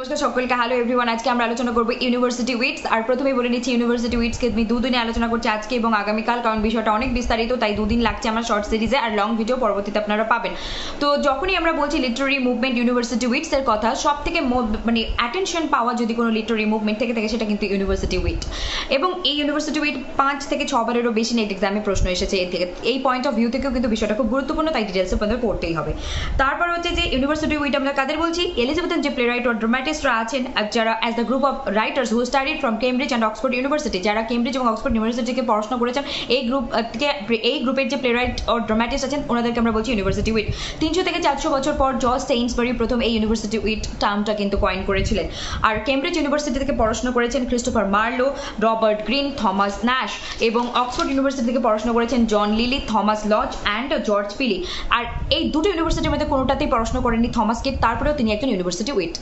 নমস্কার সকলকে। Hello everyone, আজকে আমরা আলোচনা করব ইউনিভার্সিটি উইটস। আর প্রথমেই বলে নিচ্ছি ইউনিভার্সিটি উইটসকে আমি দুদিনে আলোচনা করছি, আজকে এবং আগামীকাল, কারণ বিষয়টা অনেক বিস্তারিত, তাই দুদিন লাগছে আমার শর্ট সিরিজে, আর লং ভিডিও পরবর্তীতে আপনারা পাবেন। তো যখনই আমরা বলছি লিটারারি মুভমেন্ট ইউনিভার্সিটি উইটস এর কথা, সব থেকে মানে অ্যাটেনশন পাওয়া যদি কোনো লিটারারি মুভমেন্ট থেকে থাকে সেটা কিন্তু ইউনিভার্সিটি উইট। এবং এই ইউনিভার্সিটি উইট 5 থেকে 6 বারেরও বেশি নেট এক্সামে প্রশ্ন এসেছে এর থেকে। এই পয়েন্ট অফ ভিউ থেকেও কিন্তু বিষয়টা খুব গুরুত্বপূর্ণ, তাই ডিটেলসে আপনাদের পড়তেই হবে। তারপর হচ্ছে যে ইউনিভার্সিটি উইট আমরা কাদের বলছি? এলিজাবেথন যে প্লে রাইট ও ড্রামাটিস্টরা আছেন, যারা as the group of writers who studied from Cambridge and Oxford university, যারা কেমব্রিজ এবং অক্সফোর্ড ইউনিভার্সিটি থেকে পড়াশোনা করেছেন, এই গ্রুপের যে প্লে রাইট ও ড্রামাটিস্ট আছেন ওনাদেরকে আমরা বলছি ইউনিভার্সিটি উইট। 300 থেকে 400 বছর পর জর্জ সেইন্সবারি প্রথম এই ইউনিভার্সিটি উইট টার্মটা কিন্তু কয়েন করেছিলেন। আর কেমব্রিজ ইউনিভার্সিটি থেকে পড়াশোনা করেছেন Christopher Marlowe, Robert Greene, Thomas Nashe, এবং অক্সফোর্ড ইউনিভার্সিটি থেকে পড়াশোনা করেছেন John Lyly, Thomas Lodge and George Peele. আর এই দুটো ইউনিভার্সিটির মধ্যে কোনোটাতেই পড়াশোনা করেননি থমাস কিট, তারপরেও তিনি একজন ইউনিভার্সিটি উইট।